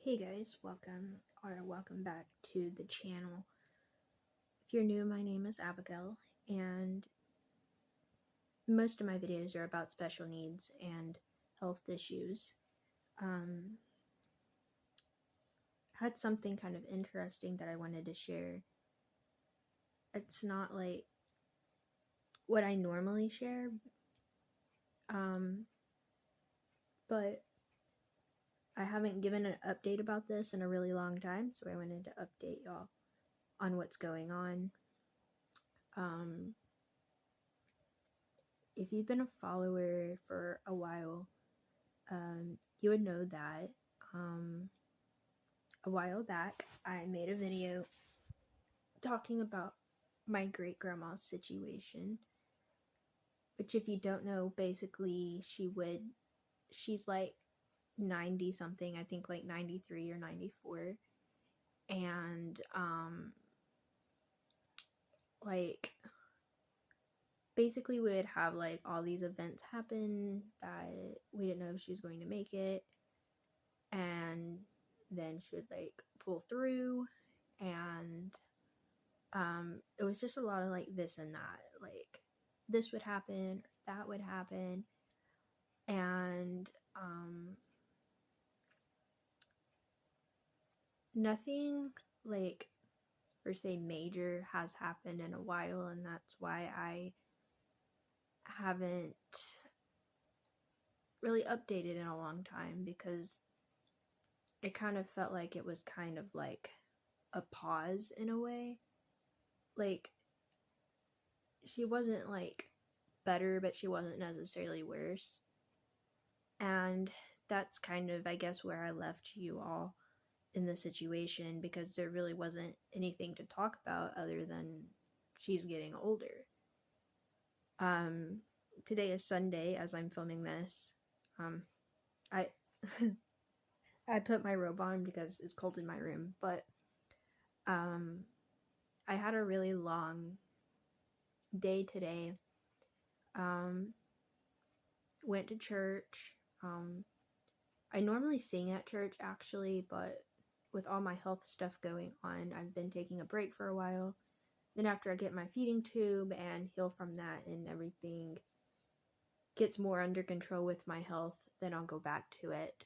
Hey guys, welcome back to the channel. If you're new, my name is Abigail, and most of my videos are about special needs and health issues. I had something kind of interesting that I wanted to share. It's not like what I normally share, but I haven't given an update about this in a really long time, so I wanted to update y'all on what's going on. If you've been a follower for a while, you would know that a while back I made a video talking about my great grandma's situation, which, if you don't know, basically she's like 90 something, I think like 93 or 94, and like basically we would have like all these events happen that we didn't know if she was going to make it, and then she would like pull through, and it was just a lot of like this and that, like this would happen or that would happen, and nothing like per se major has happened in a while, and that's why I haven't really updated in a long time, because it kind of felt like it was kind of like a pause in a way. Like, she wasn't like better, but she wasn't necessarily worse. And that's kind of, I guess, where I left you all in the situation, because there really wasn't anything to talk about other than she's getting older. Today is Sunday as I'm filming this. I I put my robe on because it's cold in my room, but I had a really long day today. Went to church. I normally sing at church, actually, but with all my health stuff going on, I've been taking a break for a while. Then after I get my feeding tube and heal from that and everything gets more under control with my health, then I'll go back to it.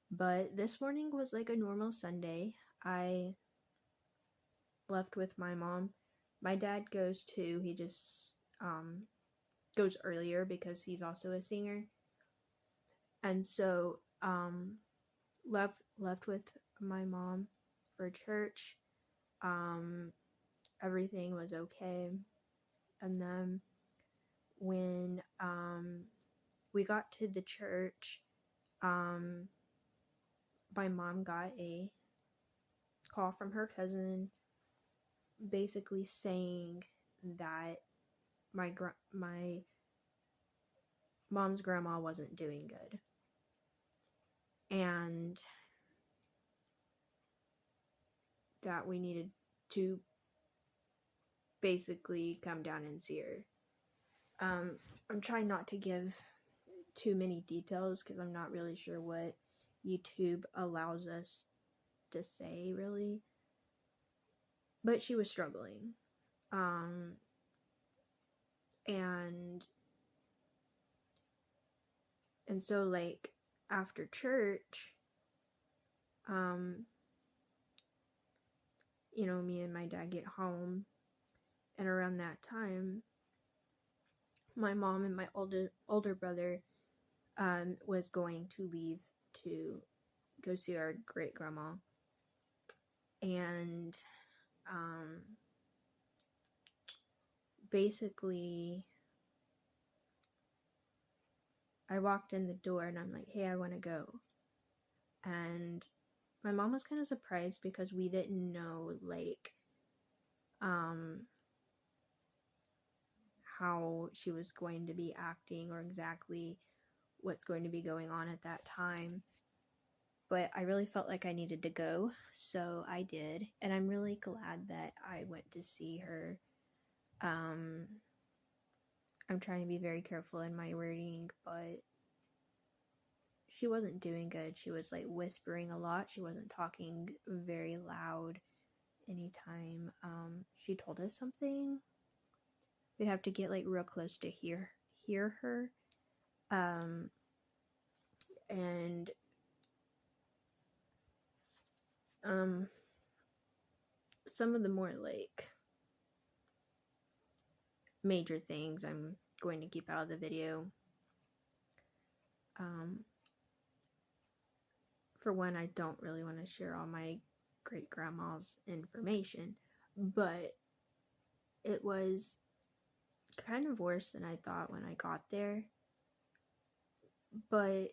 But this morning was like a normal Sunday. I left with my mom. My dad goes too. He just goes earlier because he's also a singer. And so left with my mom for church. Everything was okay. And then when we got to the church, my mom got a call from her cousin basically saying that my mom's grandma wasn't doing good, and that we needed to basically come down and see her. I'm trying not to give too many details because I'm not really sure what YouTube allows us to say, really. But she was struggling. And so, like, after church, me and my dad get home, and around that time, my mom and my older brother was going to leave to go see our great grandma. And basically I walked in the door and I'm like, hey, I want to go. And my mom was kind of surprised because we didn't know, like, how she was going to be acting or exactly what's going to be going on at that time. But I really felt like I needed to go, so I did. And I'm really glad that I went to see her. I'm trying to be very careful in my wording, but she wasn't doing good. She was like whispering a lot. She wasn't talking very loud anytime she told us something. We'd have to get like real close to hear her. And some of the more like major things I'm going to keep out of the video. For one, I don't really want to share all my great grandma's information, but it was kind of worse than I thought when I got there. But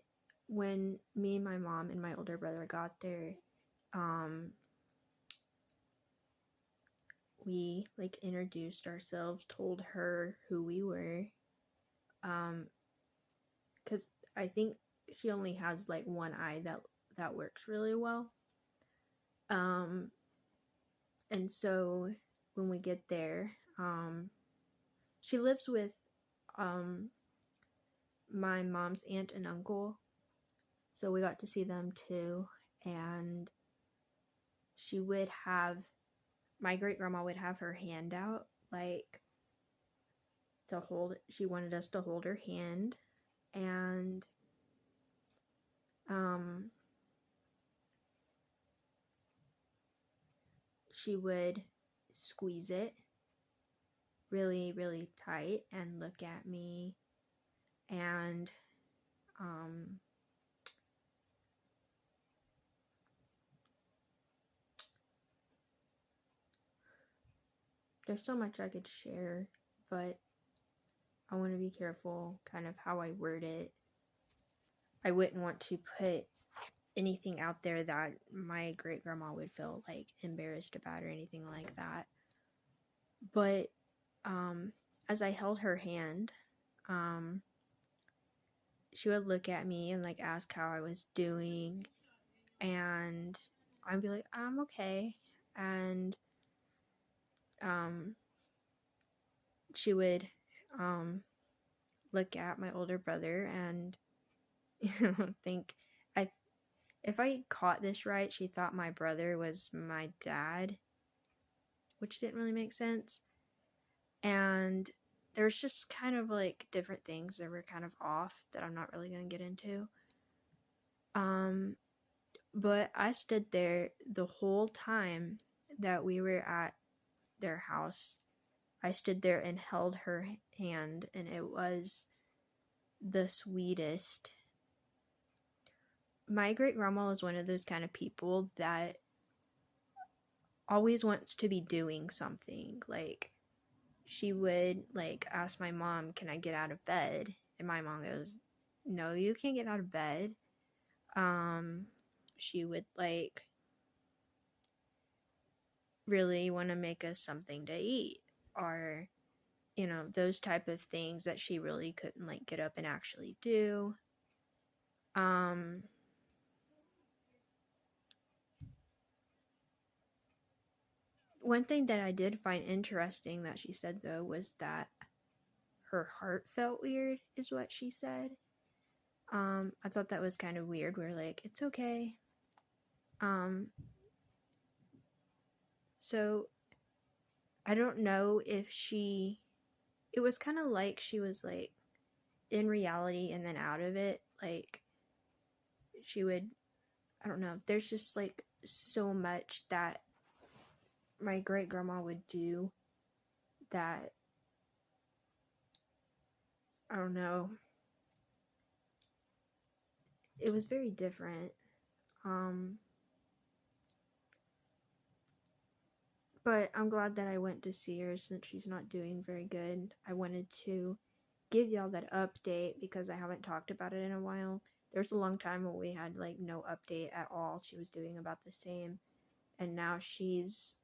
when me and my mom and my older brother got there, we like introduced ourselves, told her who we were, because I think she only has like one eye that works really well. And so when we get there, she lives with my mom's aunt and uncle, so we got to see them too. And she would have, my great grandma would have her hand out, like to hold. She wanted us to hold her hand, and she would squeeze it really, really tight and look at me, and there's so much I could share, but I want to be careful kind of how I word it. I wouldn't want to put anything out there that my great grandma would feel like embarrassed about or anything like that. But as I held her hand, she would look at me and like ask how I was doing, and I'd be like, I'm okay. And she would look at my older brother and think, if I caught this right, she thought my brother was my dad, which didn't really make sense. And there's just kind of like different things that were kind of off that I'm not really going to get into. But I stood there the whole time that we were at their house. I stood there and held her hand, and it was the sweetest. My great grandma is one of those kind of people that always wants to be doing something. Like, she would like ask my mom, can I get out of bed? And my mom goes, no, you can't get out of bed. She would like really want to make us something to eat, or you know, those type of things that she really couldn't like get up and actually do. One thing that I did find interesting that she said though was that her heart felt weird, is what she said. I thought that was kind of weird. We're like, it's okay. So I don't know if it was kind of like she was like in reality and then out of it. Like she would, I don't know, there's just like so much that my great grandma would do that, I don't know, it was very different. But I'm glad that I went to see her since she's not doing very good. I wanted to give y'all that update because I haven't talked about it in a while. There's a long time when we had like no update at all. She was doing about the same, and now she's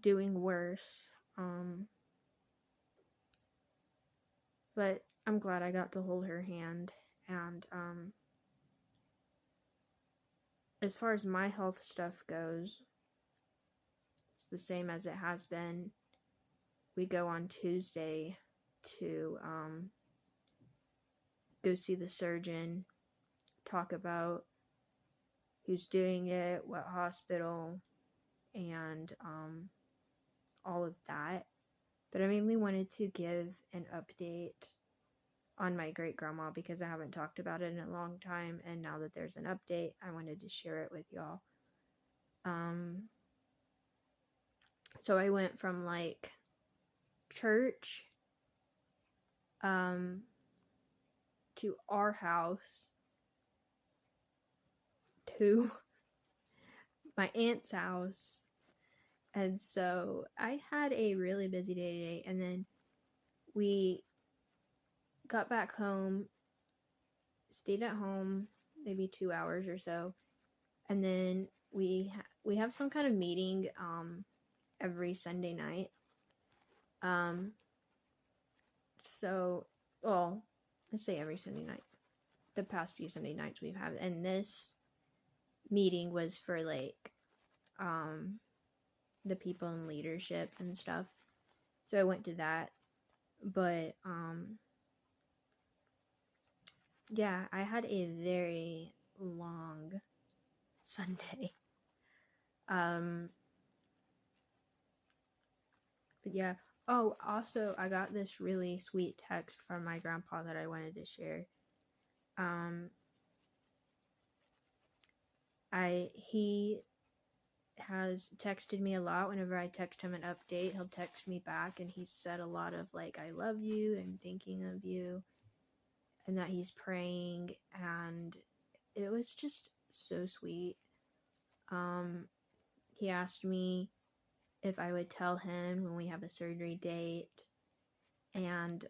doing worse. But I'm glad I got to hold her hand. And as far as my health stuff goes, it's the same as it has been. We go on Tuesday to go see the surgeon, talk about who's doing it, what hospital, and all of that. But I mainly wanted to give an update on my great grandma because I haven't talked about it in a long time, and now that there's an update, I wanted to share it with y'all. So I went from like church to our house to my aunt's house. And so I had a really busy day today, and then we got back home, stayed at home maybe 2 hours or so, and then we have some kind of meeting every Sunday night. So, well, let's say every Sunday night. The past few Sunday nights we've had, and this meeting was for like the people in leadership and stuff. So I went to that. But yeah, I had a very long Sunday. But yeah. Oh, also I got this really sweet text from my grandpa that I wanted to share. He has texted me a lot. Whenever I text him an update, he'll text me back, and he said a lot of like, I love you and thinking of you, and that he's praying, and it was just so sweet. He asked me if I would tell him when we have a surgery date, and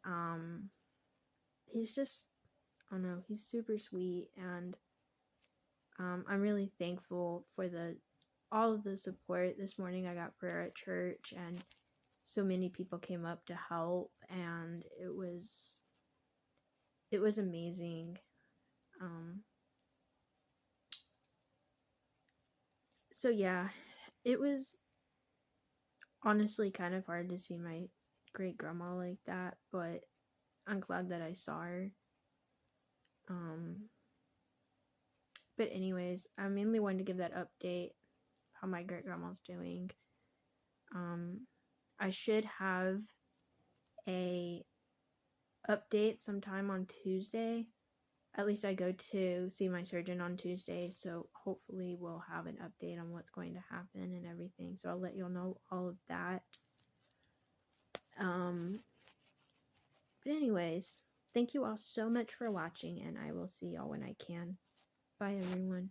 he's just, I don't know, he's super sweet, and I'm really thankful for all of the support. This morning I got prayer at church, and so many people came up to help, and it was amazing. So yeah, it was honestly kind of hard to see my great grandma like that, but I'm glad that I saw her. But anyways, I mainly wanted to give that update, how my great grandma's doing. I should have a update sometime on Tuesday. At least I go to see my surgeon on Tuesday, so hopefully we'll have an update on what's going to happen and everything. So I'll let y'all know all of that. But anyways, thank you all so much for watching, and I will see y'all when I can. Bye, everyone.